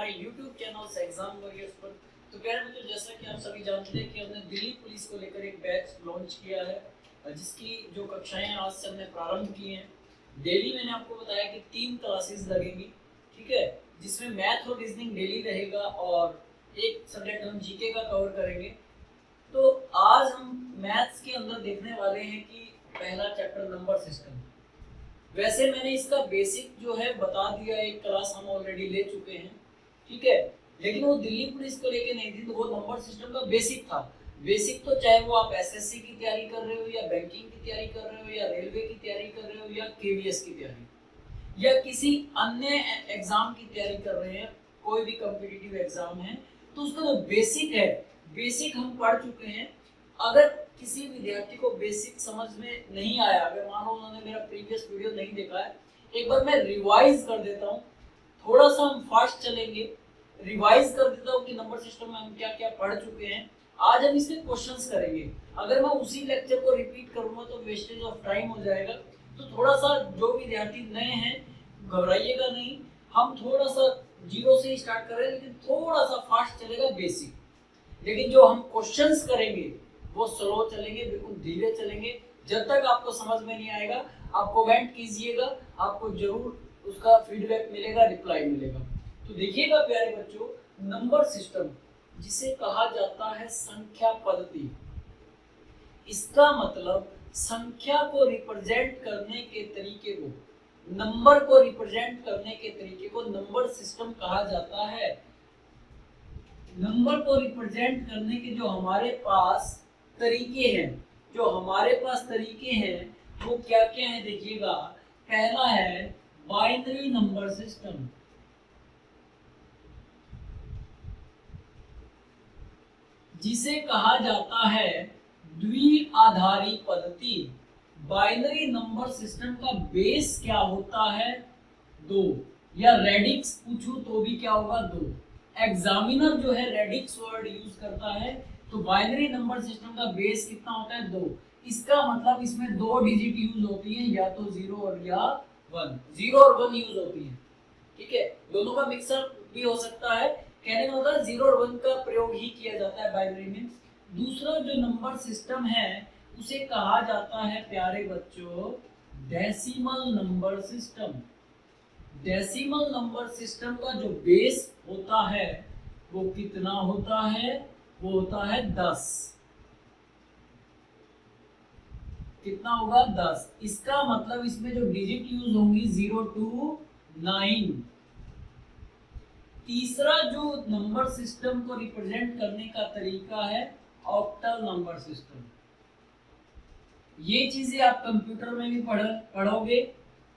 हमारे YouTube channel exam warriors पर। तो प्यारे बच्चों, जैसा कि आप सभी जानते हैं कि हमने दिल्ली पुलिस को लेकर एक बैच लॉन्च किया है, जिसकी जो कक्षाएं आज से हमने प्रारंभ की हैं। डेली मैंने आपको बताया कि 3 क्लासेस लगेंगी, ठीक है, जिसमें मैथ और रीजनिंग डेली रहेगा और एक सब्जेक्ट हम जीके का कवर करेंगे। तो आज हम मैथ्स के अंदर देखने वाले हैं कि पहला चैप्टर नंबर सिस्टम। वैसे मैंने इसका बेसिक जो है बता दिया, एक क्लास हम ऑलरेडी ले चुके हैं, ठीक है, लेकिन वो दिल्ली पुलिस को लेके नहीं थी, तो वो नंबर सिस्टम का बेसिक था। बेसिक तो चाहे वो आप एसएससी की तैयारी कर रहे हो या बैंकिंग की तैयारी कर रहे हो या रेलवे की तैयारी कर रहे हो या केवीएस की तैयारी या किसी अन्य एग्जाम की तैयारी कर रहे हैं, कोई भी कॉम्पिटिटिव एग्जाम है, तो उसका जो बेसिक है, बेसिक हम पढ़ चुके हैं। अगर किसी विद्यार्थी को बेसिक समझ में नहीं आया, अगर मान लो उन्होंने मेरा प्रीवियस वीडियो नहीं देखा है, एक बार मैं रिवाइज कर देता हूँ, थोड़ा सा हम फास्ट चलेंगे। रिवाइज कर देता हूँ कि नंबर सिस्टम में हम क्या क्या पढ़ चुके हैं। आज हम इसके क्वेश्चंस करेंगे। अगर मैं उसी लेक्चर को रिपीट करूंगा तो वेस्टेज ऑफ टाइम हो जाएगा। तो थोड़ा सा जो विद्यार्थी नए हैं, घबराइएगा नहीं, हम थोड़ा सा जीरो से ही स्टार्ट कर रहे हैं, लेकिन थोड़ा सा फास्ट चलेगा बेसिक। लेकिन जो हम क्वेश्चंस करेंगे वो स्लो चलेंगे, बिल्कुल धीरे चलेंगे। जब तक आपको समझ में नहीं आएगा आप कमेंट कीजिएगा, आपको जरूर उसका फीडबैक मिलेगा, रिप्लाई मिलेगा। तो देखिएगा प्यारे बच्चों, नंबर सिस्टम जिसे कहा जाता है संख्या पद्धति, इसका मतलब संख्या को रिप्रेजेंट करने के तरीके को, नंबर को रिप्रेजेंट करने के तरीके को नंबर सिस्टम कहा जाता है। नंबर को रिप्रेजेंट करने के जो हमारे पास तरीके हैं, जो हमारे पास तरीके हैं वो क्या क्या है देखिएगा। पहला है बाइनरी नंबर सिस्टम, जिसे कहा जाता है द्विआधारी पद्धति। बाइनरी नंबर सिस्टम का बेस क्या होता है? 2, या रेडिक्स पूछूं तो भी क्या होगा? 2। एग्जामिनर जो है रेडिक्स वर्ड यूज करता है, तो बाइनरी नंबर सिस्टम का बेस कितना होता है? 2। इसका मतलब इसमें 2 डिजिट यूज होती है, या तो 0 और या 1। 0 और 1 यूज होती है, ठीक है, दोनों का मिक्सर भी हो सकता है। कहने का मतलब 0 और 1 का प्रयोग ही किया जाता है बाइनरी में। दूसरा जो नंबर सिस्टम है उसे कहा जाता है प्यारे बच्चों decimal number system. Decimal number system का जो बेस होता है वो कितना होता है? वो होता है 10। कितना होगा? 10। इसका मतलब इसमें जो डिजिट यूज होंगी 0 to 9। तीसरा जो नंबर सिस्टम को रिप्रेजेंट करने का तरीका है ऑक्टल नंबर सिस्टम। ये चीजें आप कंप्यूटर में भी पढ़ोगे,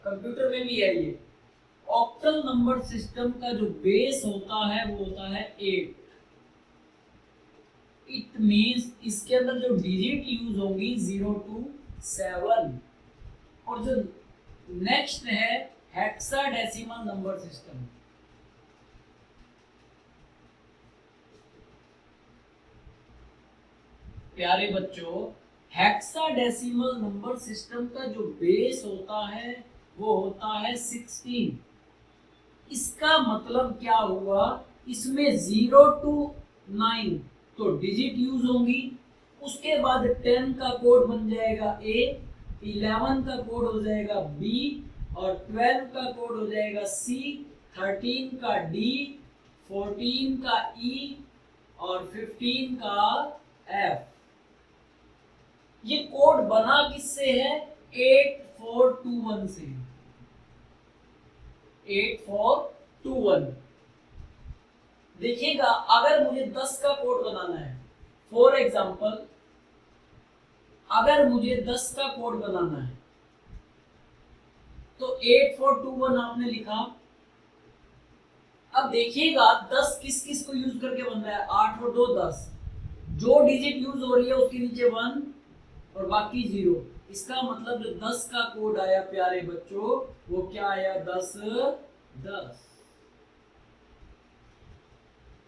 कंप्यूटर में भी है ये। ऑक्टल नंबर सिस्टम का जो बेस होता है वो होता है 8। इट मींस इसके अंदर जो डिजिट यूज होगी 0 to 7। और जो नेक्स्ट है हेक्साडेसिमल नंबर सिस्टम। प्यारे बच्चों, हेक्साडेसिमल नंबर सिस्टम का जो बेस होता है वो होता है 16। इसका मतलब क्या हुआ? इसमें 0 to 9 तो डिजिट यूज होंगी, उसके बाद 10 का कोड बन जाएगा A, 11 का कोड हो जाएगा B, और 12 का कोड हो जाएगा C, 13 का D, 14 का E और 15 का F। ये कोड बना किससे है? 8421 से। 8421। देखिएगा, अगर मुझे 10 का कोड बनाना है, फॉर एग्जांपल अगर मुझे 10 का कोड बनाना है तो 8421 आपने लिखा। अब देखिएगा 10 किस किस को यूज करके बन रहा है? 8 और 2 10। जो डिजिट यूज हो रही है उसके नीचे 1 और बाकी 0। इसका मतलब जो 10 का कोड आया प्यारे बच्चों वो क्या आया? 10 10।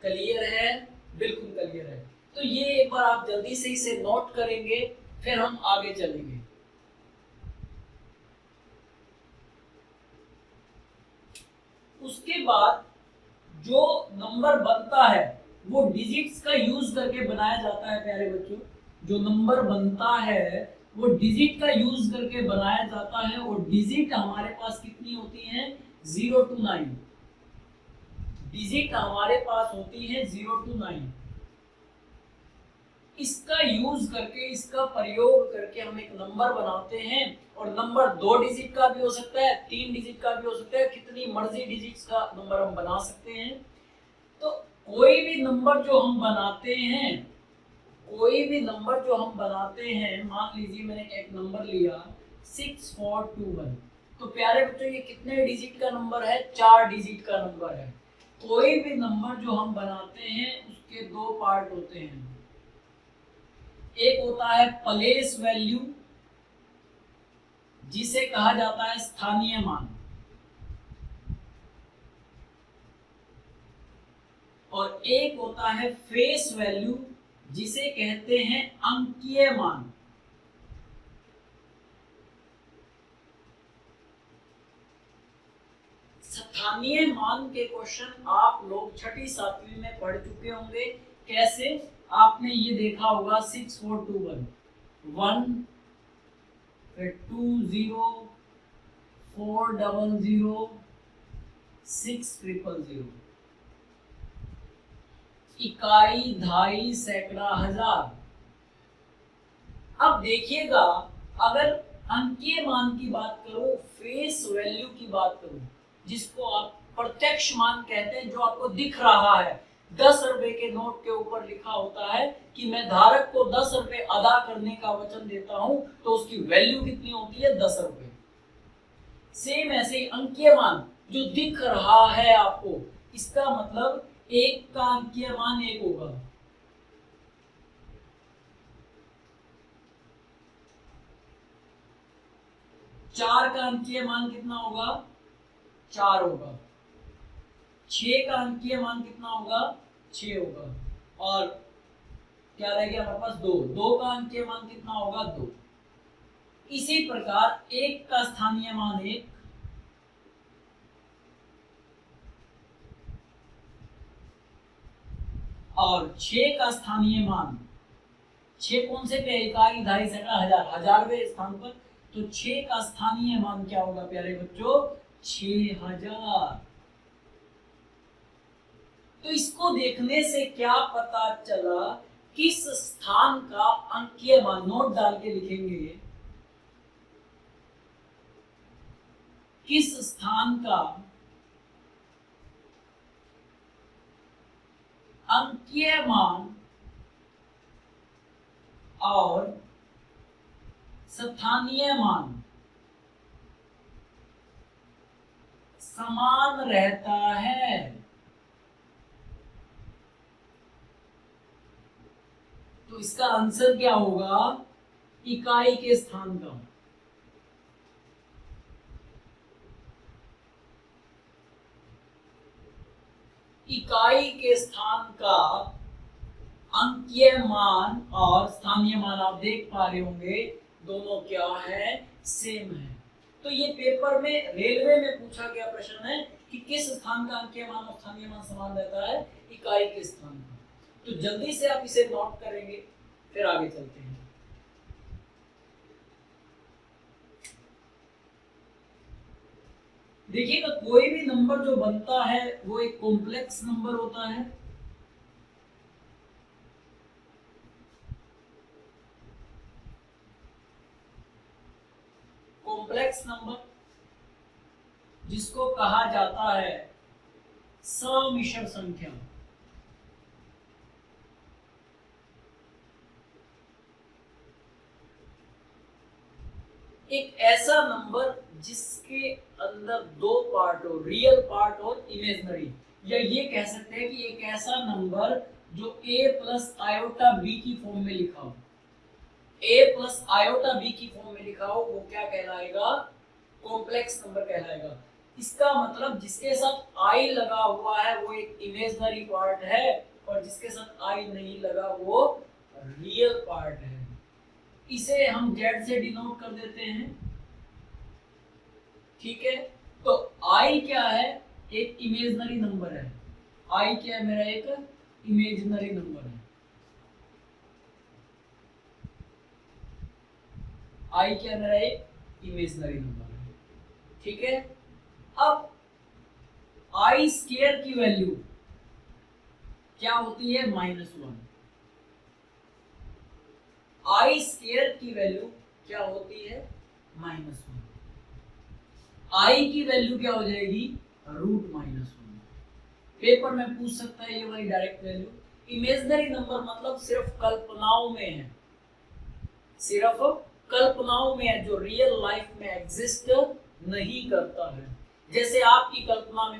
क्लियर है? बिल्कुल क्लियर है। तो ये एक बार आप जल्दी से इसे नोट करेंगे, फिर हम आगे चलेंगे। उसके बाद जो नंबर बनता है वो डिजिट्स का यूज करके बनाया जाता है प्यारे बच्चों। जो नंबर बनता है वो डिजिट का यूज करके बनाया जाता है, और डिजिट हमारे पास कितनी होती हैं? 0 to 9। डिजिट हमारे पास होती है 0 to 9। इसका यूज करके, इसका प्रयोग करके हम एक नंबर बनाते हैं, और नंबर 2 डिजिट का भी हो सकता है, 3 डिजिट का भी हो सकता है, कितनी मर्जी डिजिट्स का नंबर हम बना सकते हैं। तो कोई भी नंबर जो हम बनाते हैं, कोई भी नंबर जो हम बनाते हैं, मान लीजिए मैंने एक नंबर लिया 6421, तो प्यारे बच्चों ये कितने डिजिट का नंबर है? 4 डिजिट का नंबर है। कोई भी नंबर जो हम बनाते हैं उसके 2 पार्ट होते हैं। एक होता है प्लेस वैल्यू, जिसे कहा जाता है स्थानीय मान, और एक होता है फेस वैल्यू, जिसे कहते हैं अंकीय मान। स्थानीय मान के क्वेश्चन आप लोग 6ठी 7वीं में पढ़ चुके होंगे। कैसे? आपने ये देखा होगा 6421, 1 फिर 20 400 6000, इकाई, दहाई, सैकड़ा, हजार। अब देखिएगा, अगर अंकीय मान की बात करूं, फेस वैल्यू की बात करूं, जिसको आप प्रत्यक्ष मान कहते हैं, जो आपको दिख रहा है, 10 रुपए के नोट के ऊपर लिखा होता है कि मैं धारक को 10 रुपए अदा करने का वचन देता हूं, तो उसकी वैल्यू कितनी होती है? 10 रुपए। सेम ऐसे ही अंकीय मान जो दिख रहा है आपको, इसका मतलब 1 का अंकीय मान 1 होगा, 4 का अंकीय मान कितना होगा? 4 होगा, 6 का अंकीय मान कितना होगा? 6 होगा, और क्या रह गया हमारे पास? 2 का अंकीय मान कितना होगा? 2। इसी प्रकार 1 का स्थानीय मान 1, और 6 का स्थानीय मान, 6 कौन से पे? इकाई, दहाई, सैकड़ा, हजार, हजारवें स्थान पर। तो 6 का स्थानीय मान क्या होगा प्यारे बच्चों? 6000। तो इसको देखने से क्या पता चला? किस स्थान का अंकीय मान, नोट डाल के लिखेंगे, किस स्थान का अंकीय मान और स्थानीय मान समान रहता है। तो इसका आंसर क्या होगा? इकाई के स्थान का। इकाई के स्थान का अंकीय मान और स्थानीय मान आप देख पा रहे होंगे, दोनों क्या है? सेम है। तो ये पेपर में, रेलवे में पूछा गया प्रश्न है कि किस स्थान का अंकीय मान और स्थानीय मान समान रहता है? इकाई के स्थान का। तो जल्दी से आप इसे नोट करेंगे, फिर आगे चलते हैं। देखिएगा, कोई भी नंबर जो बनता है वो एक कॉम्प्लेक्स नंबर होता है। कॉम्प्लेक्स नंबर जिसको कहा जाता है समिश्र संख्या। एक ऐसा नंबर जिसके अंदर 2 पार्ट हो, रियल पार्ट और इमेजिनरी, या ये कह सकते हैं कि एक ऐसा नंबर जो a प्लस आयोटा b की फॉर्म में लिखा हो, a प्लस आयोटा b की फॉर्म में लिखा हो, वो क्या कहलाएगा? कॉम्प्लेक्स नंबर कहलाएगा। इसका मतलब जिसके साथ i लगा हुआ है वो एक इमेजिनरी पार्ट है, और जिसके साथ i नहीं लगा वो रियल पार्ट है। इसे हम z से डिनोट कर देते हैं, ठीक है। तो i क्या है? एक इमेजिनरी नंबर है। आई क्या है, मेरा एक इमेजिनरी नंबर है। आई क्या है, मेरा एक इमेजिनरी नंबर है। ठीक है, अब आई स्क्वायर की वैल्यू क्या होती है, -1। आई स्क्वायर की वैल्यू क्या होती है, -1। आई की वैल्यू क्या हो जाएगी, √-1। पेपर में पूछ सकता है ये वाली डायरेक्ट वैल्यू। इमेजिनरी नंबर मतलब सिर्फ कल्पनाओं में है, सिर्फ कल्पनाओं में है, जो रियल लाइफ में एग्जिस्ट नहीं करता है। जैसे आपकी कल्पनाओं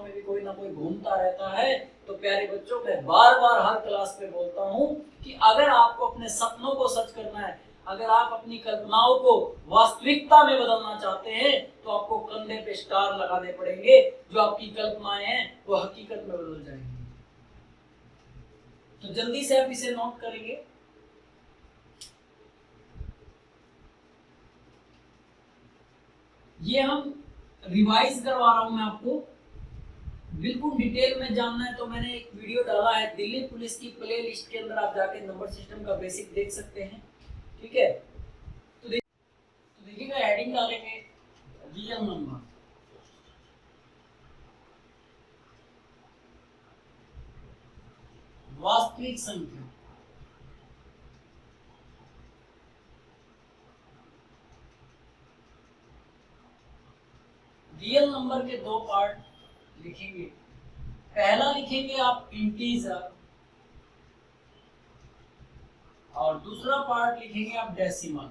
में भी कोई ना कोई घूमता रहता है। तो प्यारे बच्चों, मैं बार बार हर क्लास में बोलता हूँ कि अगर आपको अपने सपनों को सच करना है, अगर आप अपनी कल्पनाओं को वास्तविकता में बदलना चाहते हैं, तो आपको कंधे पे स्टार लगाने पड़ेंगे। जो आपकी कल्पनाएं हैं वो हकीकत में बदल जाएंगी। तो जल्दी से आप इसे नोट करेंगे। ये हम रिवाइज करवा रहा हूं मैं आपको, बिल्कुल डिटेल में जानना है तो मैंने एक वीडियो डाला है दिल्ली पुलिस की प्ले लिस्ट के अंदर, आप जाके नंबर सिस्टम का बेसिक देख सकते हैं। ठीक है, तो देखिएगा, हेडिंग डालेंगे रियल नंबर, वास्तविक संख्या। रियल नंबर के दो पार्ट लिखेंगे। पहला लिखेंगे आप इंटीजर, और दूसरा पार्ट लिखेंगे आप डेसिमल।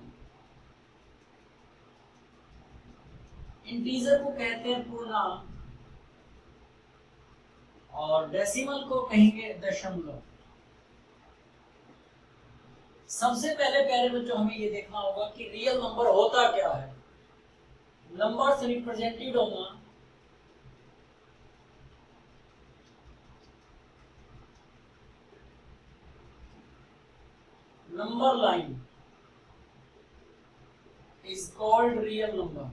इंटीजर को कहते हैं पूर्णांक और डेसिमल को कहेंगे दशमलव। सबसे पहले प्यारे बच्चों, हमें ये देखना होगा कि रियल नंबर होता क्या है। नंबर से रिप्रेजेंटेड होना number line is called real number.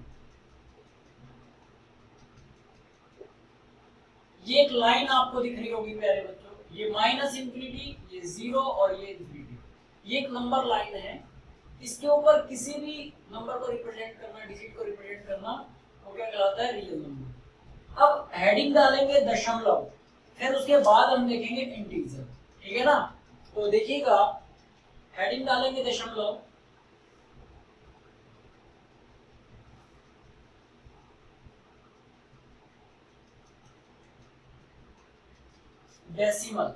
ये एक लाइन आपको दिख रही होगी प्यारे बच्चों, ये -इंफिनिटी, ये 0 और ये इंफिनिटी, ये एक नंबर लाइन है। इसके ऊपर किसी भी नंबर को रिप्रेजेंट करना, डिजिट को रिप्रेजेंट करना, वो क्या कहलाता है, रियल नंबर। अब हेडिंग डालेंगे दशमलव, फिर उसके बाद हम देखेंगे इंटीजर। ठीक है ना, तो देखिएगा, हेडिंग डालेंगे दशमलव, डेसिमल,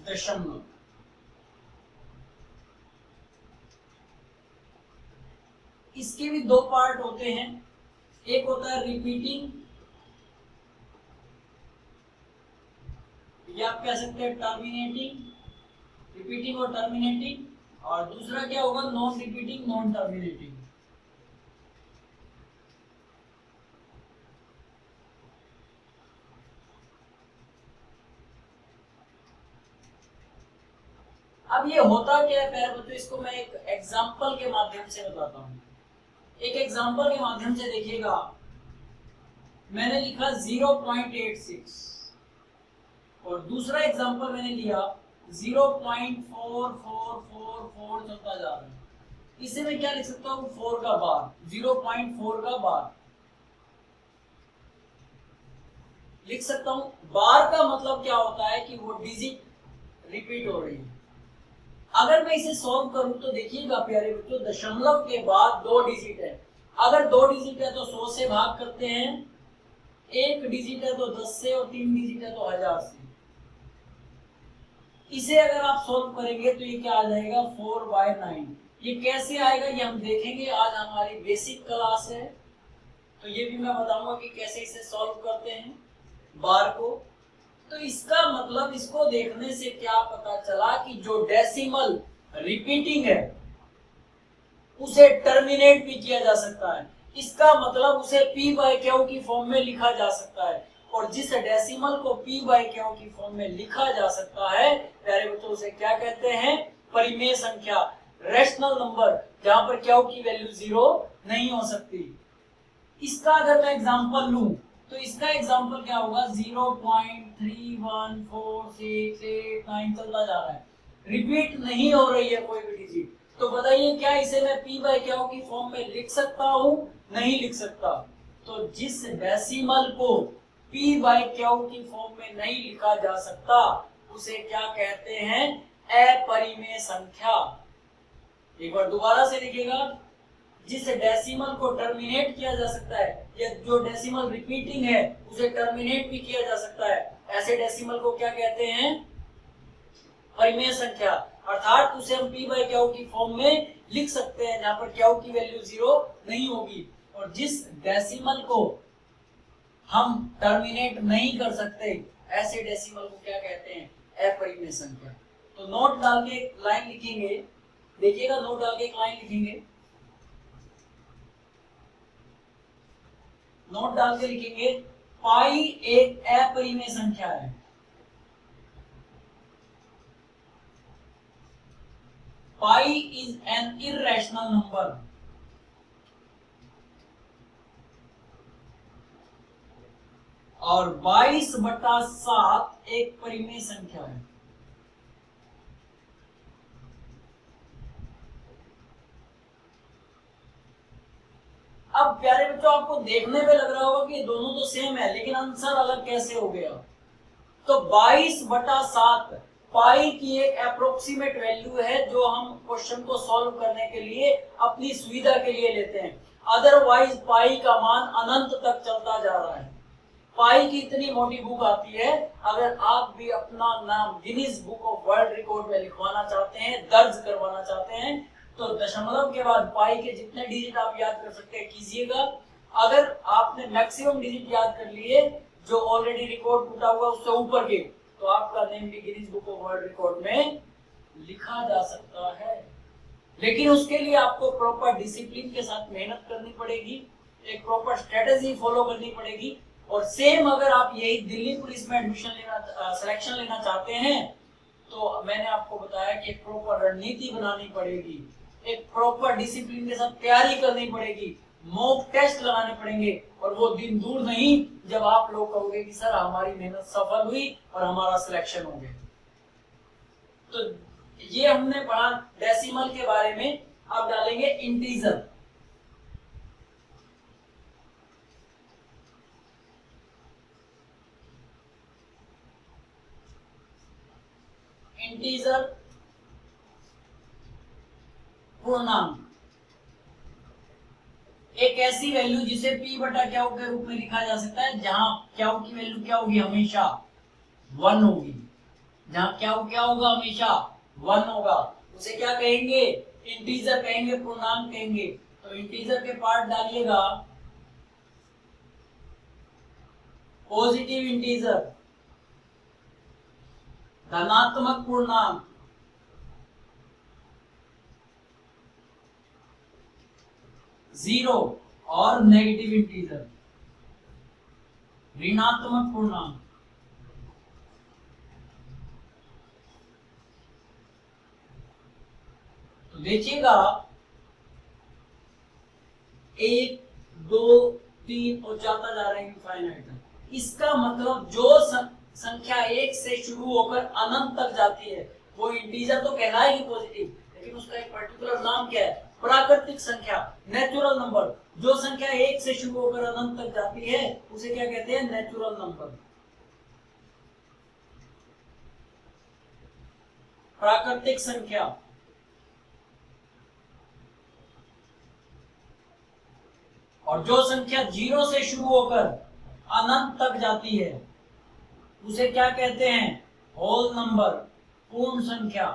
दशमलव। इसके भी दो पार्ट होते हैं, एक होता है रिपीटिंग, या आप कह सकते हैं टर्मिनेटिंग, रिपीटिंग और टर्मिनेटिंग, और दूसरा क्या होगा, नॉन रिपीटिंग नॉन टर्मिनेटिंग। अब ये होता क्या है प्यारे बच्चों, इसको मैं एक एग्जांपल के माध्यम से बताता हूँ। एक एग्जांपल के माध्यम से देखिएगा, मैंने लिखा 0.86 और दूसरा एग्जांपल मैंने लिया 0.4444 चलता जा रहा है। इसे मैं क्या लिख सकता हूँ, 4 का बार, 0.4 का बार लिख सकता हूँ। बार का मतलब क्या होता है कि वो डिजिट रिपीट हो रही है। अगर मैं इसे सॉल्व करूं तो देखिएगा प्यारे बच्चों, दशमलव के बाद 2 डिजिट है। अगर 2 डिजिट है तो 100 से भाग करते हैं, 1 डिजिट है तो 10 से, और 3 डिजिट है तो 1000 से। इसे अगर आप सॉल्व करेंगे तो ये क्या आ जाएगा, 4/9। ये कैसे आएगा ये हम देखेंगे, आज हमारी बेसिक क्लास है, तो ये भी मैं बताऊंगा कि कैसे इसे सॉल्व करते हैं बार को। तो इसका मतलब, इसको देखने से क्या पता चला कि जो डेसिमल रिपीटिंग है उसे टर्मिनेट भी किया जा सकता है। इसका मतलब उसे p/q की फॉर्म में लिखा जा सकता है, और जिस डेसिमल को p/q की फॉर्म में लिखा जा सकता है प्यारे बच्चों, उसे क्या कहते हैं, परिमेय संख्या, रेशनल नंबर, जहां पर q की वैल्यू 0 नहीं हो सकती। इसका अगर मैं एग्जांपल लूं तो इसका एग्जांपल क्या होगा, 0.314689 चलता जा रहा है, रिपीट नहीं हो रही है कोई भी डिजिट। तो बताइए क्या इसे मैं p बाय क्यू की फॉर्म में लिख सकता हूं? नहीं लिख सकता। तो जिस डेसिमल को p बाय क्यू की फॉर्म में नहीं लिखा जा सकता उसे क्या कहते हैं? अपरिमेय संख्या। एक बार दोबारा से लिखिएगा, जिस डेसिमल को टर्मिनेट किया जा सकता है या जो डेसिमल रिपीटिंग है उसे टर्मिनेट भी किया जा सकता है, ऐसे डेसिमल को क्या कहते हैं? परिमेय संख्या। अर्थात उसे हम p बाय क्यू की फॉर्म में लिख सकते हैं जहां पर क्यू की वैल्यू 0 नहीं होगी। और जिस डेसिमल को हम टर्मिनेट नहीं कर सकते ऐसे डेसिमल को क्या कहते हैं? अपरिमेय संख्या। तो नोट डाल के लाइन लिखेंगे, देखिएगा नोट डाल के एक लाइन लिखेंगे, नोट डाल के लिखेंगे पाई एक अपरिमेय संख्या है। Pi is an irrational number. और 22/7 एक परिमेय संख्या है। अब प्यारे बच्चों, आपको देखने पे लग रहा होगा कि दोनों तो सेम है, लेकिन आंसर अलग कैसे हो गया? तो 22/7 पाई की एक अप्रोक्सीमेट वैल्यू है जो हम क्वेश्चन को सॉल्व करने के लिए अपनी सुविधा के लिए लेते हैं। अदरवाइज पाई का मान अनंत तक चलता जा रहा है। पाई की इतनी मोटी बुक आती है, अगर आप भी अपना नाम Guinness book of world record में लिखवाना चाहते हैं, दर्ज करवाना चाहते हैं, तो दशमलव के बाद पाई के जितने डिजिट आप याद कर सकते हैं कीजिएगा। अगर आपने मैक्सिमम डिजिट याद कर लिए जो ऑलरेडी रिकॉर्ड टूटा हुआ उससे ऊपर के, तो आपका नेम भी Guinness book of world record में लिखा जा सकता है। लेकिन उसके लिए आपको प्रॉपर डिसिप्लिन के साथ मेहनत करनी पड़ेगी, एक प्रॉपर स्ट्रेटेजी फॉलो करनी पड़ेगी। और सेम अगर आप यही दिल्ली पुलिस में एडमिशन लेना, सिलेक्शन लेना चाहते हैं, तो मैंने आपको बताया कि एक प्रॉपर रणनीति बनानी पड़ेगी, एक प्रॉपर डिसिप्लिन के साथ तैयारी करनी पड़ेगी, मॉक टेस्ट लगाने पड़ेंगे। और वो दिन दूर नहीं जब आप लोग कहोगे कि सर हमारी मेहनत सफल हुई और हमारा सिलेक्शन हो गया। तो ये हमने पढ़ा डेसिमल के बारे में। अब डालेंगे इंटीजर। इंटीजर पूर्णांक एक ऐसी वैल्यू जिसे p बटा क्यू के रूप में लिखा जा सकता है, जहां क्यू की वैल्यू क्या होगी? हमेशा 1 होगी। जहां क्यू क्या होगा? हमेशा 1 होगा। उसे क्या कहेंगे? इंटीजर कहेंगे, पूर्णांक कहेंगे। तो इंटीजर के पार्ट डालिएगा, पॉजिटिव इंटीजर, धनात्मक पूर्णांक, जीरो, और नेगेटिव इंटीजर, ऋणात्मक पूर्णांक। तो देखिएगा 1 2 3 और जाता जा रहा है इनफाइनाइट तक। इसका मतलब जो संख्या 1 से शुरू होकर अनंत तक जाती है वो इंटीजर तो कहलाएगी पॉजिटिव, लेकिन उसका एक पर्टिकुलर नाम क्या है? प्राकृतिक संख्या, नेचुरल नंबर। जो संख्या 1 से शुरू होकर अनंत तक जाती है उसे क्या कहते हैं? नेचुरल नंबर, प्राकृतिक संख्या। और जो संख्या 0 से शुरू होकर अनंत तक जाती है उसे क्या कहते हैं? होल नंबर, पूर्ण संख्या।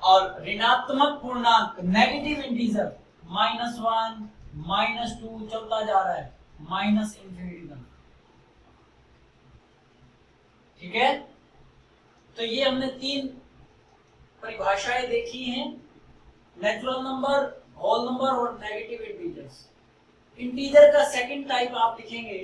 और ऋणात्मक पूर्णांक, नेगेटिव इंटीजर, -1 -2 चलता जा रहा है, माइनस इंफिनिटी तक। ठीक है, तो ये हमने 3 परिभाषाएं देखी हैं, नेचुरल नंबर, होल नंबर और नेगेटिव इंटीजर्स। इंटीजर का सेकंड टाइप आप लिखेंगे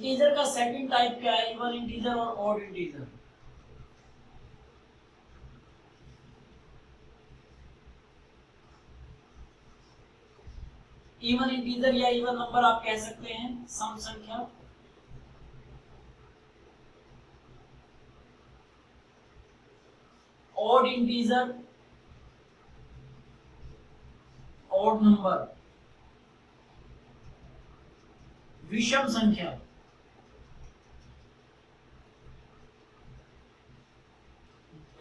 इंटीजर का सेकंड टाइप क्या है? इवन इंटीजर और ऑड इंटीजर। इवन इंटीजर या इवन नंबर आप कह सकते हैं, सम संख्या। ऑड इंटीजर, ऑड नंबर, विषम संख्या।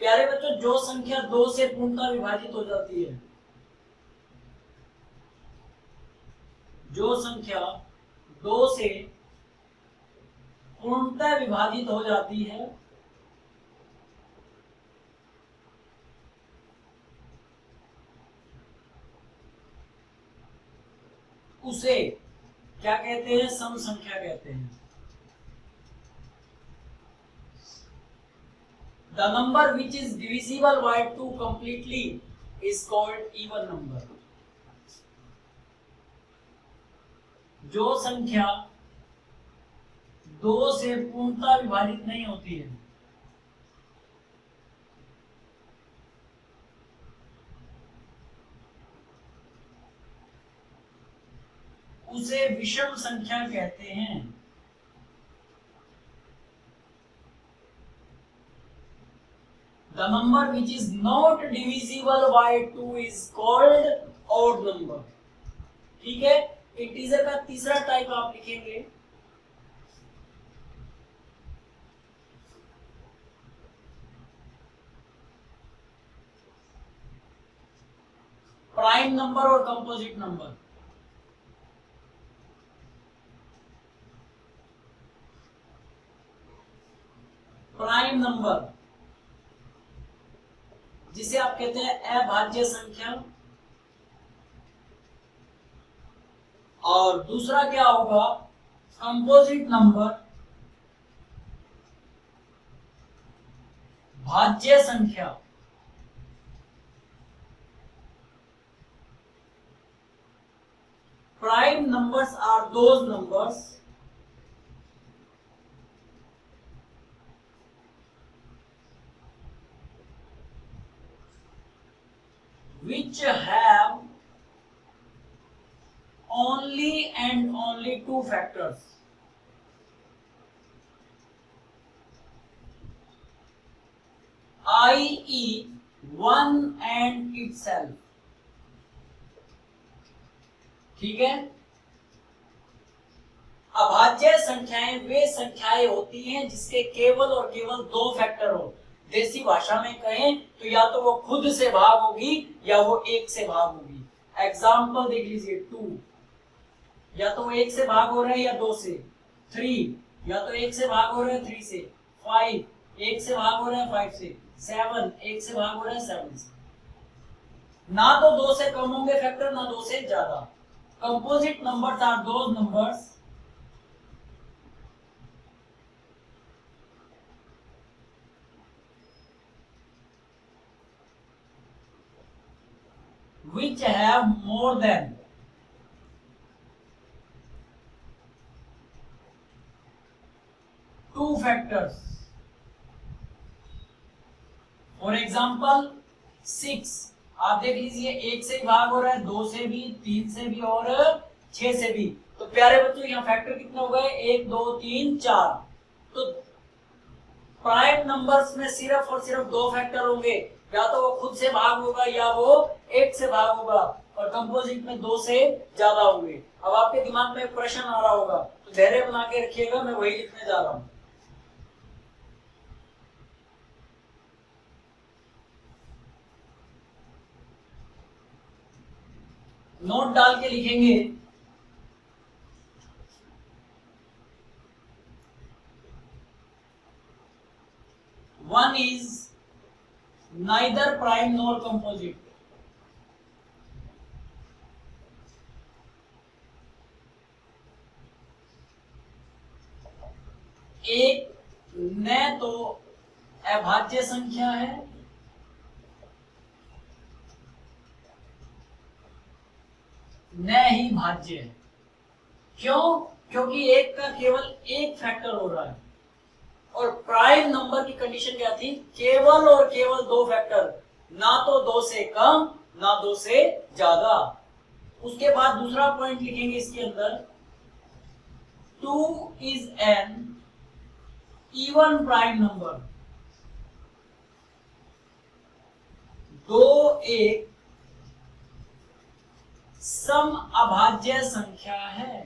प्यारे बच्चों, जो संख्या 2 से पूर्णतः विभाजित हो जाती है, जो संख्या 2 से पूर्णतः विभाजित हो जाती है, उसे क्या कहते हैं? सम संख्या कहते हैं। The number which is divisible by 2 completely is called even number. जो संख्या 2 से पूर्णतः विभाजित नहीं होती है, उसे विषम संख्या कहते हैं। The number which is not divisible by 2 is called odd number. ठीक है, इंटीजर का तीसरा टाइप आप लिखेंगे प्राइम नंबर और कंपोजिट नंबर। प्राइम नंबर जिसे आप कहते हैं अभाज्य संख्या, और दूसरा क्या होगा? कंपोजिट नंबर, भाज्य संख्या। Prime numbers are those numbers which have only and only 2 factors, i.e. 1 and itself। ठीक है, अभाज्य संख्याएं वे संख्याएं होती हैं जिसके केवल और केवल 2 फैक्टर हो। देसी भाषा में कहें तो या तो वो खुद से भाग होगी या वो 1 से भाग होगी। एग्जाम्पल देख लीजिए, 2 या तो 1 से भाग हो रहा है या 2 से। 3 या तो 1 से भाग हो रहा है 3 से। 5 1 से भाग हो रहा है 5 से। 7 1 से भाग हो रहा है 7 से। ना तो 2 से कम होंगे फैक्टर, ना 2 से ज्यादा। Composite numbers are those numbers which have more than 2 factors। For example 6, आप देख लीजिए 1 से भाग हो रहा है, 2 से भी, 3 से भी और 6 से भी। तो प्यारे बच्चों यहाँ फैक्टर कितने हो गए? 1 2 3 4। तो प्राइम नंबर्स में सिर्फ और सिर्फ 2 फैक्टर होंगे, या तो वो खुद से भाग होगा या वो 1 से भाग होगा, और कंपोजिट में 2 से ज्यादा होंगे। अब आपके दिमाग में प्रश्न आ रहा होगा, तो धैर्य बना के रखिएगा, मैं वही लिखने जा रहा हूं। नोट डाल के लिखेंगे, one is neither prime nor composite। एक न तो अभाज्य संख्या है, न ही भाज्य है। क्यों? क्योंकि एक का केवल एक फैक्टर हो रहा है, और प्राइम नंबर की कंडीशन क्या थी, केवल और केवल दो फैक्टर, ना तो दो से कम ना दो से ज्यादा। उसके बाद दूसरा पॉइंट लिखेंगे इसके अंदर, 2 is an even prime number, दो एक सम अभाज्य संख्या है।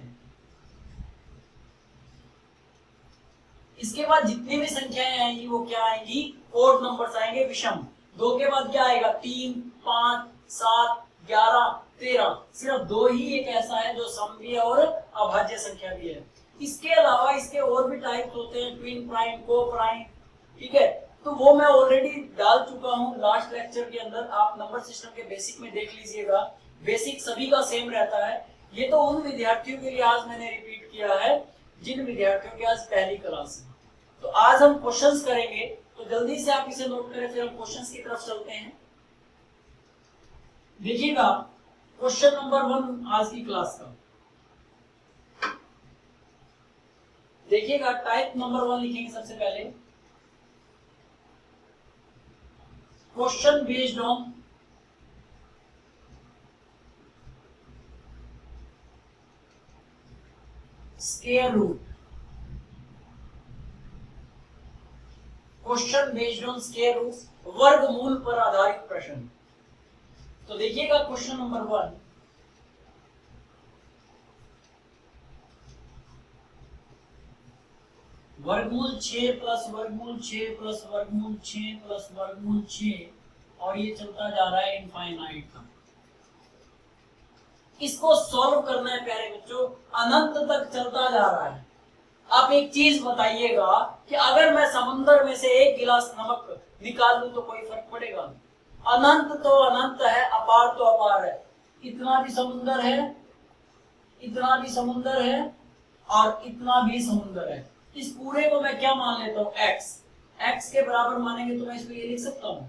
इसके बाद जितनी भी संख्याएं आएंगी वो क्या आएंगी, ओड नंबर्स आएंगे, विषम। दो के बाद क्या आएगा, 3, 5, 7, 11, 13। सिर्फ दो ही एक ऐसा है जो सम भी है और अभाज्य संख्या भी है। इसके अलावा इसके और भी टाइप्स होते हैं, ट्विन प्राइम, को प्राइम, ठीक है। तो वो मैं ऑलरेडी डाल चुका हूं लास्ट लेक्चर के अंदर, आप नंबर सिस्टम के बेसिक में देख लीजिएगा। बेसिक सभी का सेम रहता है। ये तो उन विद्यार्थियों के लिए आज मैंने रिपीट किया है जिन विद्यार्थियों की आज पहली क्लास है। तो आज हम क्वेश्चंस करेंगे, तो जल्दी से आप इसे नोट करें, फिर हम क्वेश्चंस की तरफ चलते हैं। देखिएगा क्वेश्चन नंबर 1 आज की क्लास का, देखिएगा टाइप नंबर 1 लिखेंगे सबसे पहले, question based on square root, question based on square root, वर्गमूल पर आधारित प्रश्न। तो देखिएगा क्वेश्चन नंबर 1, वर्गमूल 6 प्लस वर्गमूल 6 प्लस वर्गमूल 6 प्लस वर्गमूल 6, और ये चलता जा रहा है इनफाइनाइट तक। इसको सॉल्व करना है प्यारे बच्चों, अनंत तक चलता जा रहा है। आप एक चीज बताइएगा कि अगर मैं समुद्र में से एक गिलास नमक निकाल दूं तो कोई फर्क पड़ेगा? अनंत तो अनंत है, अपार तो अपार है। इतना भी समुद्र है, इतना भी समुद्र है, और इतना भी समुद्र है। इस पूरे को मैं क्या मान लेता हूं, x। x के बराबर मानेंगे तो मैं इसको ये लिख सकता हूं,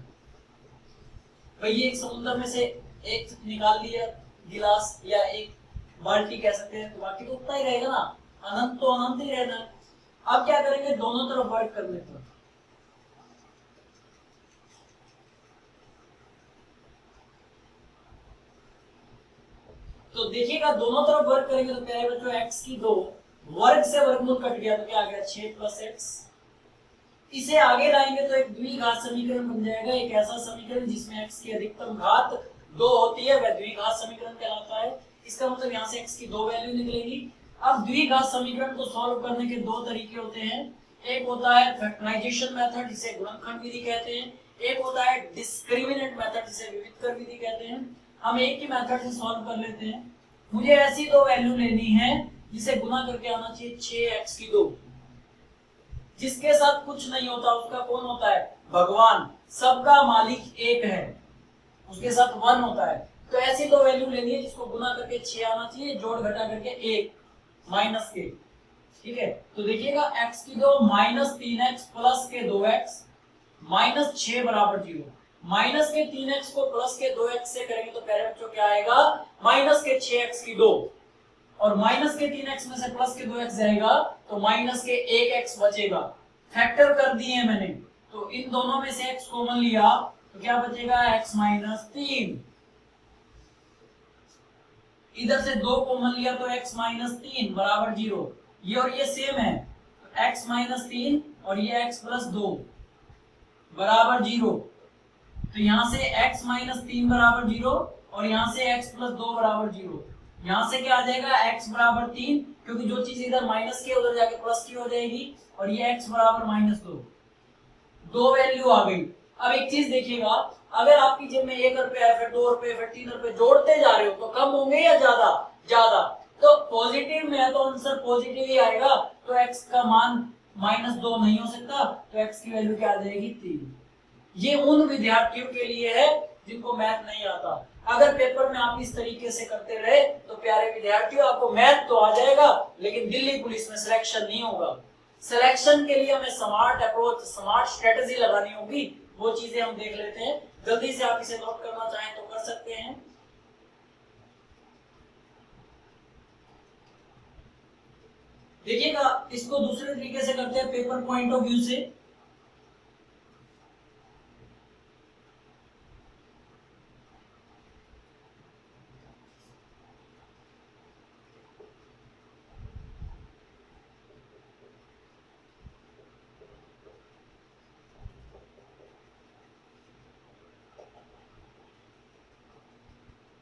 भाई ये एक समुद्र में से एक निकाल लिया गिलास, या एक बाल्टी कह सकते हैं, तो बाकी तो उतना ही रहेगा ना, अनंत तो अनंत ही रहना है। अब क्या करेंगे, दोनों तरफ वर्ग कर लेते हैं। तो देखिएगा दोनों तरफ वर्ग करेंगे तो क्या है बच्चों, x की 2, वर्ग से वर्गमूल कट गया तो क्या आ गया, 6 प्लस x। इसे आगे लाएंगे तो एक द्विघात समीकरण बन जाएगा, एक ऐसा समीकरण जिसमें x की अधिकतम घात 2 होती है, वह द्विघात समीकरण कहलाता है। इसका मतलब यहाँ से x की 2 वैल्यू निकलेगी। अब द्विघात समीकरण को सॉल्व करने के दो तरीके होते हैं, एक होता है फैक्टराइजेशन मेथड जिसे गुणनखंड विधि कहते हैं, एक होता है डिस्क्रिमिनेंट मेथड जिसे विविधकर विधि कहते हैं। हम एक ही मेथड से सॉल्व कर लेते हैं। मुझे ऐसी दो वैल्यू लेनी है जिसे गुना करके आना चाहिए 6x की 2। जिसके साथ कुछ नहीं होता उसका कौन होता है, भगवान। सबका मालिक एक है, उसके साथ 1 होता है। तो ऐसी दो वैल्यू लेनी है जिसको गुना करके 6 आना चाहिए, जोड़ घटा करके 1 माइनस के, ठीक है। तो देखिएगा x की 2 माइनस 3x प्लस के 2x माइनस 6 बराबर 0। माइनस के 3x को प्लस के 2x से करेंगे तो प्यारे बच्चों क्या आएगा, माइनस के 6x की 2, और माइनस के 3x में से प्लस के 2x जाएगा तो माइनस के 1x बचेगा। फैक्टर कर दिए मैंने, तो इन दोनों में से x कॉमन लिया तो क्या बचेगा, x माइनस 3। इधर से 2 कॉमन लिया तो x माइनस 3 बराबर 0। ये और ये सेम है, तो x माइनस 3 और ये x प्लस 2 बराबर 0। तो यहाँ से x माइनस 3 बराबर 0 और यहाँ से x प्लस 2 बराबर 0। यहाँ से क्या आ जाएगा, x बराबर 3, क्योंकि जो चीज इधर माइनस की उधर जाके प्लस की हो जाएगी, और ये x बराबर माइनस 2। दो वैल्यू आ गई। अब एक चीज देखिएगा, अगर आपकी जेब में 1 रुपया है, फिर 2 रुपए, फिर 3 रुपए जोड़ते जा रहे हो तो कम होंगे या ज्यादा, ज्यादा। तो पॉजिटिव में है तो आंसर पॉजिटिव ही आएगा, तो x का मान माइनस 2 नहीं हो सकता, तो x की वैल्यू क्या आ जाएगी, 3। ये उन विद्यार्थियों के लिए है जिनको मैथ नहीं आता। अगर पेपर में आप इस तरीके से करते रहे तो प्यारे विद्यार्थियों आपको मैथ तो आ जाएगा, लेकिन दिल्ली पुलिस में सिलेक्शन नहीं होगा। सिलेक्शन के लिए हमें स्मार्ट अप्रोच, स्मार्ट स्ट्रेटजी लगानी होगी, वो चीजें हम देख लेते हैं। जल्दी से आप इसे नोट करना चाहें तो कर सकते हैं। देखिएगा इसको दूसरे तरीके से करते हैं, पेपर पॉइंट ऑफ व्यू से।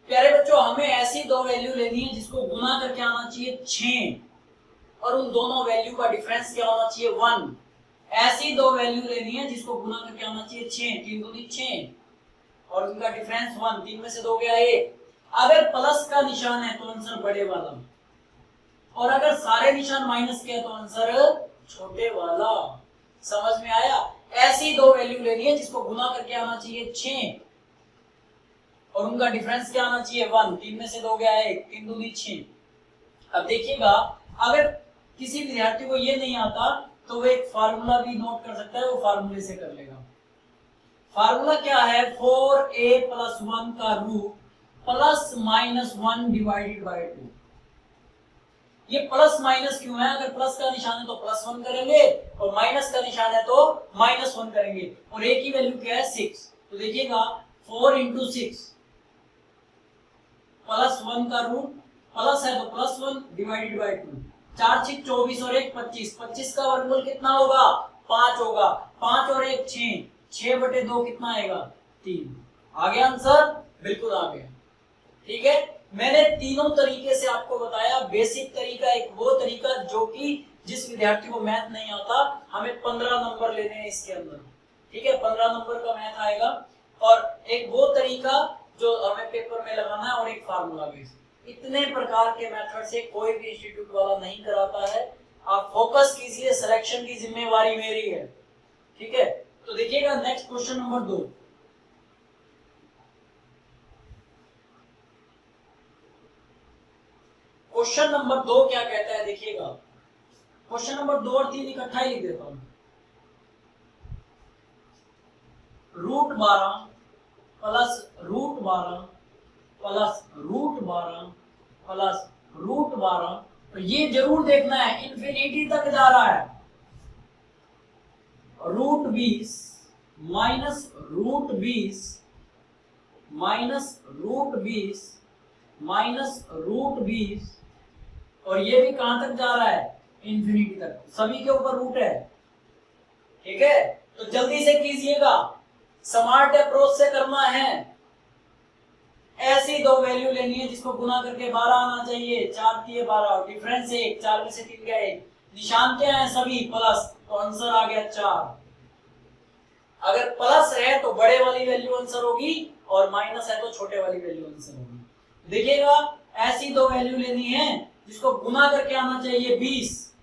प्यारे बच्चों, हमें ऐसी दो वैल्यू लेनी है जिसको गुना करके आना चाहिए 6 और उन दोनों वैल्यू का डिफरेंस क्या होना चाहिए 1। ऐसी दो वैल्यू लेनी है जिसको गुना करके आना चाहिए 6, 3 दूनी 6 और उनका डिफरेंस 1, 3 में से 2 गया 1। अगर प्लस का निशान है तो आंसर बड़े वाला, और अगर सारे निशान माइनस के हैं तो आंसर छोटे वाला। समझ में आया? ऐसी दो वैल्यू लेनी है जिसको गुना करके आना चाहिए 6 और उनका डिफरेंस क्या आना चाहिए 1, 3 में से 2 गया 1, 3 दूनी 6। अब देखिएगा, अगर किसी विद्यार्थी को ये नहीं आता तो वो एक फार्मूला भी नोट कर सकता है, वो फार्मूले से कर लेगा। फार्मूला क्या है? 4a + 1 का root plus minus 1 divided by 2। ये प्लस माइनस क्यों है? अगर प्लस का निशान है तो +1 करेंगे और माइनस का निशान है तो -1 करेंगे, और a की वैल्यू क्या है 6। तो देखिएगा 4 × 6 +1 का रूट, प्लस है तो +1 डिवाइडेड बाय 2। 4 6 24 और 1 25, 25 का वर्गमूल कितना होगा? 5 होगा। 5 और 1 6, 6/2 कितना आएगा? 3। आ गया आंसर? बिल्कुल आ गया। ठीक है, मैंने तीनों तरीके से आपको बताया। बेसिक तरीका, एक वो तरीका जो कि जिस विद्यार्थी को मैथ नहीं आता, हमें 15 नंबर लेने हैं इसके अंदर। ठीक है, 15 नंबर का मैथ आएगा। और एक वो तरीका जो हमें पेपर में लगाना है, और एक फार्मूला बेस। इतने प्रकार के मेथड से कोई भी इंस्टीट्यूट वाला नहीं कराता है। आप फोकस कीजिए, सिलेक्शन की जिम्मेवारी मेरी है। ठीक है, तो देखिएगा next question number 2। Question number 2 क्या कहता है? देखिएगा, क्वेश्चन नंबर 2 और 3 इकट्ठा ही लिख देता हूं। √12 प्लस √12 प्लस √12 प्लस √12, तो ये जरूर देखना है इंफिनिटी तक जा रहा है। √20 माइनस √20 माइनस √20 माइनस √20, और ये भी कहां तक जा रहा है? इंफिनिटी तक। सभी के ऊपर रूट है। ठीक है, तो जल्दी से कीजिएगा, स्मार्ट अप्रोच से करना है। ऐसी दो वैल्यू लेनी है जिसको गुना करके 12 आना चाहिए। 4 3 12, डिफरेंस 1, 4 में से 3 गया 1, निशान क्या है? सभी प्लस, तो आंसर आ गया 4। अगर प्लस है तो बड़े वाली वैल्यू आंसर होगी, और माइनस है तो छोटे वाली वैल्यू आंसर होगी। देखिएगा, ऐसी दो वैल्यू लेनी है जिसको गुना करके आना चाहिए 20,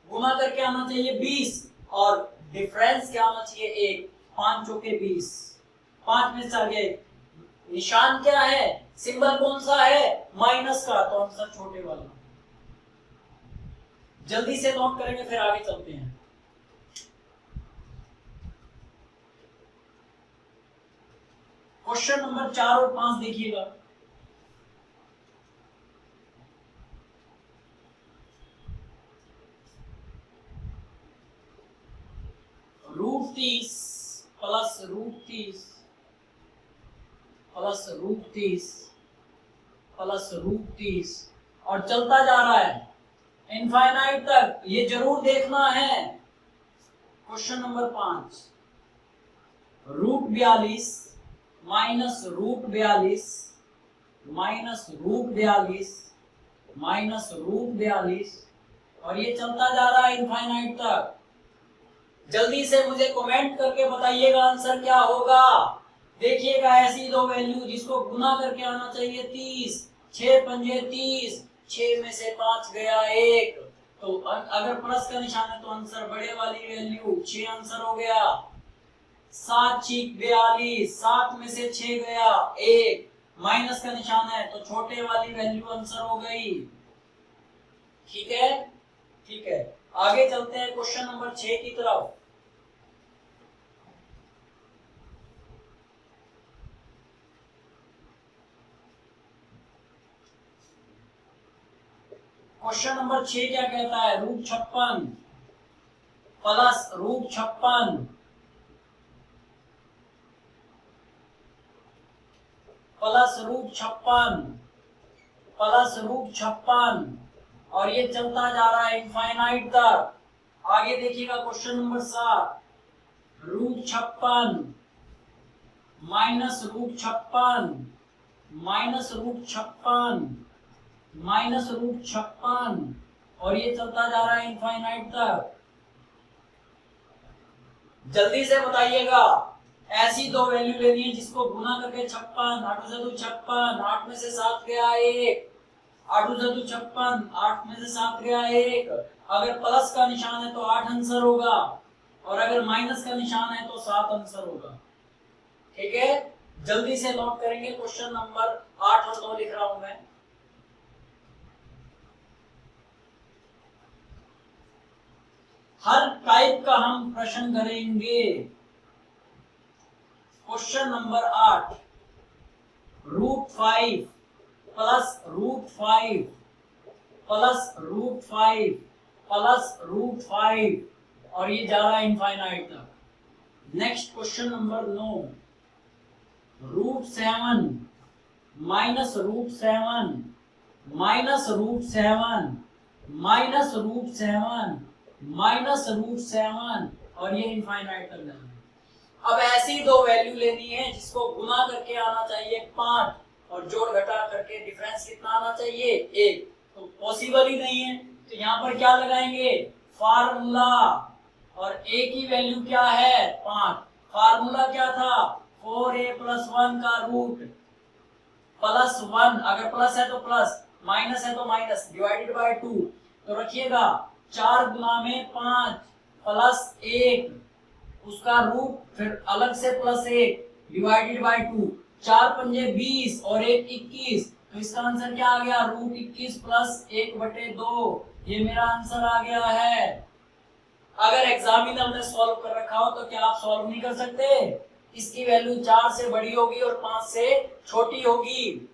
गुना करके आना चाहिए 20, और डिफरेंस क्या आना चाहिए 1। 5 चौके 20, 5 में से आ गया 1, निशान क्या है? सिंबल कौन सा है? माइनस का, तो आंसर छोटे वाला। जल्दी से नोट करेंगे, फिर आगे चलते हैं। क्वेश्चन नंबर 4 और 5 देखिएगा। √30 प्लस √30 प्लस √30 प्लस √30, और चलता जा रहा है इनफाइनाइट तक। ये जरूर देखना है। Question number 5, √42 minus √42 minus √42 minus √42, और ये चलता जा रहा है इनफाइनाइट तक। जल्दी से मुझे कमेंट करके बताइएगा आंसर क्या होगा। देखिएगा, ऐसी दो वैल्यू जिसको गुना करके आना चाहिए 30, 6 पंजे 30, 6 में से 5 गया 1, तो अगर प्लस का निशान है तो आंसर बड़े वाली वैल्यू 6 आंसर हो गया। 7 6 42, 7 में से 6 गया 1, माइनस का निशान है तो छोटे वाली वैल्यू आंसर हो गई। ठीक है, ठीक है, आगे चलते हैं क्वेश्चन नंबर 6 की तरफ। क्वेश्चन नंबर 6 क्या कहता है, √56 प्लस √56 प्लस √56 प्लस √56 और ये चलता जा रहा है इनफाइनाइट तक। आगे देखिएगा question number 7, √56 minus √56 minus √56 minus √56 और ये चलता जा रहा है इनफाइनाइट तक। जल्दी से बताइएगा, ऐसी दो वैल्यू लेनी है जिसको गुना करके 56, 8 से 56, 8 में से 7 गया 1, 8 से 56, 8 में से 7 गया 1। अगर प्लस का निशान है तो 8 आंसर होगा और अगर माइनस का निशान है तो 7 आंसर होगा। ठीक है, जल्दी से नोट करेंगे। क्वेश्चन नंबर 8 और 9 लिख रहा हूं मैं। हर टाइप का हम प्रश्न करेंगे। Question number 8, √5 plus √5 plus √5 plus √5 और ये जा रहा है इनफाइनाइट तक। Next question number 9, √7 minus √7 minus √7 minus √7 minus √7 और ये इनफाइनाइट तक जाना है। अब ऐसी दो वैल्यू लेनी है जिसको गुना करके आना चाहिए 5 और जोड़ घटा करके डिफरेंस कितना आना चाहिए 1। तो पॉसिबल ही नहीं है, तो यहाँ पर क्या लगाएंगे, फार्मूला, और a की वैल्यू क्या है 5। फार्मूला क्या था, 4a + 1 का रूट प्लस 1, अगर प्लस है तो प्लस, माइनस है तो माइनस, डिवाइडेड बाय 2। तो रखिएगा 4 गुना में 5 प्लस 1 उसका रूट, फिर अलग से प्लस 1 डिवाइडेड बाय 2। 4 पंजे 20 और 1 21, तो इसका आंसर क्या आ गया, √21 प्लस 1/2। ये मेरा आंसर आ गया है। अगर एग्जामिनर ने सॉल्व कर रखा हो तो क्या आप सॉल्व नहीं कर सकते? इसकी वैल्यू 4 से बड़ी होगी और 5 से छोटी होगी।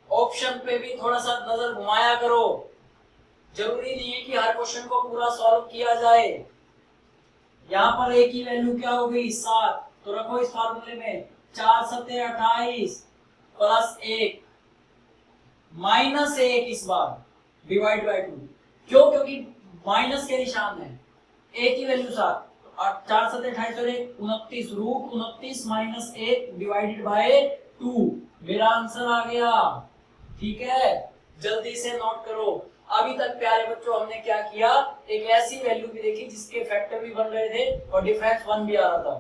ऑप्शन पे भी थोड़ा सा नजर घुमाया करो, जरूरी नहीं है कि हर क्वेश्चन को पूरा सॉल्व किया जाए। यहाँ पर a की वैल्यू क्या हो गई 7, तो रखो इस फार्मूले में 4 × 7 = 28 प्लस 1 माइनस 1 इस बार डिवाइड बाय 2। क्यों? क्योंकि माइनस के निशान है। a की वैल्यू 7, 4 × 7 = 28 और 1 29, √29 माइनस 1 डिवाइडेड बाय 2 मेरा आंसर आ गया। ठीक है, जल्दी से नोट करो। अभी तक प्यारे बच्चों हमने क्या किया, एक ऐसी वैल्यू भी देखी जिसके फैक्टर भी बन रहे थे और डिफरेंस 1 भी आ रहा था,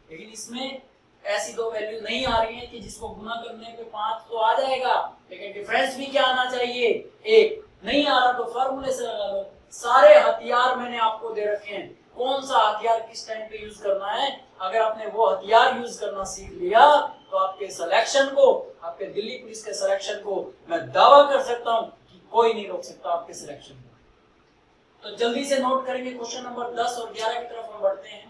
लेकिन इसमें ऐसी दो वैल्यू नहीं आ रही है कि जिसको गुना करने पे 5 तो आ जाएगा, लेकिन डिफरेंस भी क्या आना चाहिए 1। नहीं आ रहा तो फार्मूले से लगा लो। सारे हथियार मैंने आपको दे रखे हैं, कौन सा हथियार किस टाइम पे यूज करना है। अगर आपने वो हथियार यूज करना सीख लिया तो आपके सिलेक्शन को, आपके दिल्ली पुलिस के सिलेक्शन को मैं दावा कर सकता हूं कि कोई नहीं रोक सकता आपके सिलेक्शन को। तो जल्दी से नोट करेंगे, क्वेश्चन नंबर 10 और 11 की तरफ हम बढ़ते हैं।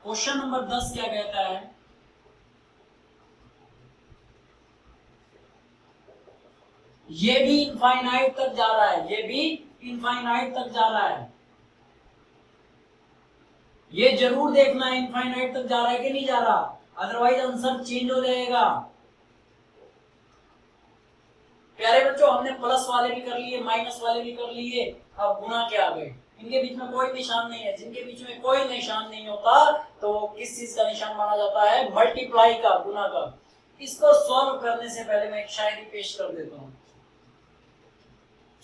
क्वेश्चन नंबर 10 क्या कहता है, ये भी इनफाइनाइट तक जा रहा है, ये भी इनफाइनाइट तक जा रहा है। ये जरूर देखना है इनफाइनाइट तक जा रहा है कि नहीं जा रहा, अदरवाइज आंसर चेंज हो जाएगा। प्यारे बच्चों, हमने प्लस वाले भी कर लिए, माइनस वाले भी कर लिए, अब गुना के आ गए। इनके बीच में कोई निशान नहीं है। जिनके बीच में कोई निशान नहीं होता तो किस चीज का निशान माना जाता है, मल्टीप्लाई का, गुना का। इसको सॉल्व करने से पहले मैं एक शायरी पेश कर देता हूं।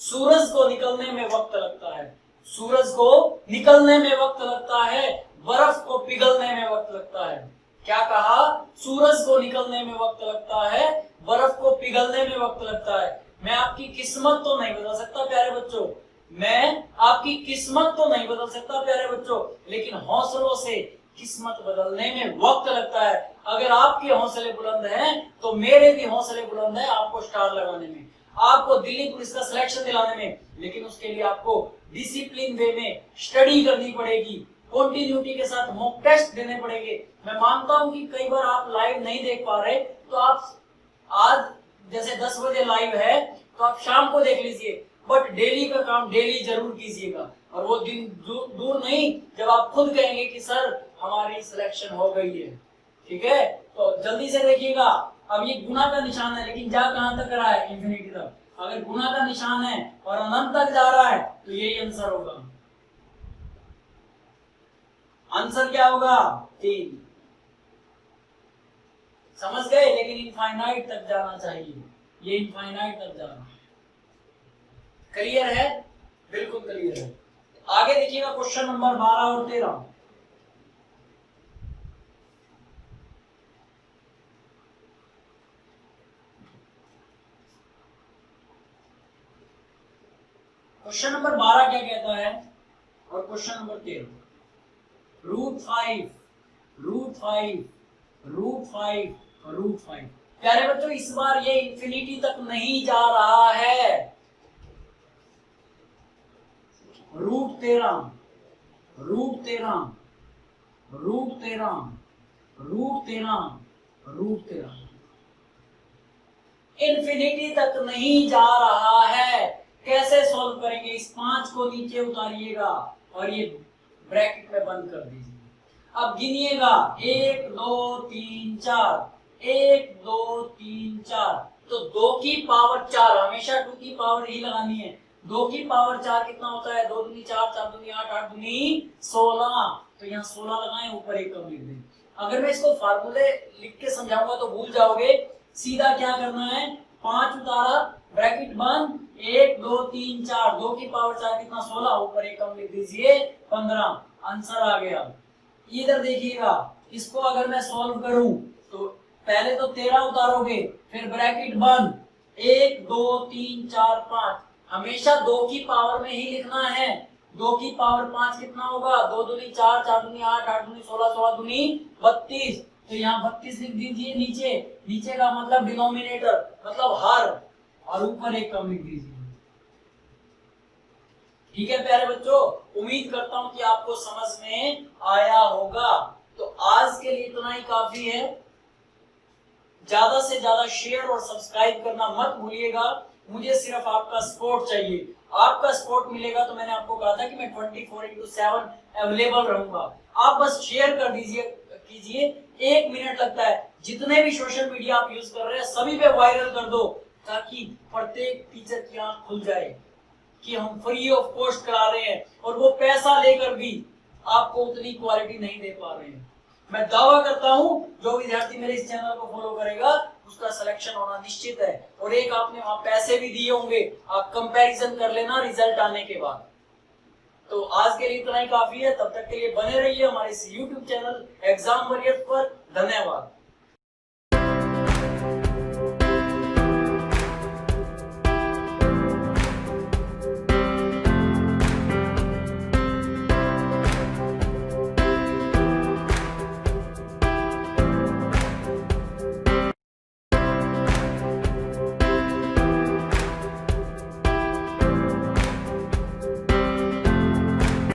सूरज को निकलने में वक्त लगता है, सूरज को निकलने में वक्त लगता है, बर्फ को पिघलने में वक्त लगता है। क्या कहा? सूरज को निकलने में वक्त लगता है, बर्फ को पिघलने में वक्त लगता है। मैं आपकी किस्मत तो नहीं बदल सकता प्यारे बच्चों, मैं आपकी किस्मत तो नहीं बदल सकता प्यारे बच्चों, लेकिन हौसलों से किस्मत बदलने में वक्त लगता है। अगर आपके हौसले बुलंद हैं तो मेरे भी हौसले बुलंद हैं आपको स्टार लगाने में। आपको दिल्ली पुलिस का सिलेक्शन दिलाने में, लेकिन उसके लिए आपको डिसिप्लिन वे में स्टडी करनी पड़ेगी, कंटिन्यूटी के साथ मॉक टेस्ट देने पड़ेंगे। मैं मानता हूं कि कई बार आप लाइव नहीं देख पा रहे, तो आप आज जैसे 10 बजे लाइव है तो आप शाम को देख लीजिए, बट डेली का काम डेली जरूर कीजिएगा। और वो दिन दूर नहीं जब आप खुद कहेंगे कि सर हमारी सिलेक्शन हो गई है। ठीक है, तो जल्दी से देखिएगा। अब ये गुना का निशान है, लेकिन जा कहां तक रहा है? इंफिनिटी तक। अगर गुना का निशान है और अनंत तक जा रहा है तो यही आंसर होगा। आंसर क्या होगा? 3। समझ गए? लेकिन इनफाइनाइट तक जाना चाहिए, ये इनफाइनाइट तक जाना। क्लियर है? बिल्कुल क्लियर है। आगे देखिएगा क्वेश्चन नंबर 12 और 13। क्वेश्चन नंबर 12 क्या कहता है और क्वेश्चन नंबर 13? √5 √5 प्यारे बच्चों, इस बार ये इंफिनिटी तक नहीं जा रहा है। √13 इंफिनिटी तक नहीं जा रहा है। कैसे सॉल्व करेंगे? इस 5 को नीचे उतारिएगा और ये ब्रैकेट में बंद कर दीजिए। अब गिनिएगा 1 2 3 4, 1 2 3 4, तो 2 की पावर 4, हमेशा 2 की पावर ही लगानी है। 2 की पावर 4 कितना होता है? 2 दूनी 4, 4 दूनी 8, 8 दूनी 16। तो यहाँ 16 लगाएं, ऊपर 1 कम लिख दें। अगर मैं इसको फार्मूले लिख के समझाऊंगा तो भूल जाओगे। सीधा क्या करना है? 5 उतारा, ब्रैकेट बंद, 1 2 3 4, 2 की पावर 4 कितना? 16, ऊपर 1 कम लिख दीजिए, 15। आंसर आ गया। इधर देखिएगा, इसको अगर मैं सॉल्व करूं तो पहले तो 13 उतारोगे, फिर ब्रैकेट बंद, 1 2 3 4 5, हमेशा 2 की पावर में ही लिखना है। 2 की पावर 5 कितना होगा? 2 दूनी 4, 4 दूनी 8, 8 दूनी 16, 16 दूनी 32। तो यहाँ 32 लिख दीजिए नीचे। नीचे का मतलब डिनोमिनेटर, मतलब हर, और ऊपर 1 कम लिख दीजिए। ठीक है प्यारे बच्चों, उम्मीद करता हूं कि आपको समझ में आया होगा। तो आज के लिए इतना ही काफी है। ज्यादा से ज्यादा शेयर और सब्सक्राइब करना मत भूलिएगा। मुझे सिर्फ आपका सपोर्ट चाहिए। आपका सपोर्ट मिलेगा तो मैंने आपको कहा था कि मैं 24/7 अवेलेबल रहूंगा। आप बस शेयर कर दीजिए, कीजिए, 1 मिनट लगता है। जितने भी सोशल मीडिया आप यूज कर रहे हैं सभी पे वायरल कर दो, ताकि प्रत्येक टीचर की आंख खुल जाए कि हम फ्री ऑफ कॉस्ट करा रहे हैं और वो पैसा लेकर भी आपको उतनी क्वालिटी नहीं दे पा रहे हैं। मैं दावा करता हूं जो विद्यार्थी मेरे इस चैनल को फॉलो करेगा उसका सिलेक्शन होना निश्चित है। और एक आपने वहां पैसे भी दिए होंगे, आप कंपैरिजन कर लेना रिजल्ट आने के बाद। तो आज के लिए इतना ही काफी है। तब तक के लिए बने रहिए हमारे इस YouTube चैनल एग्जाम वॉरियर्स पर। धन्यवाद।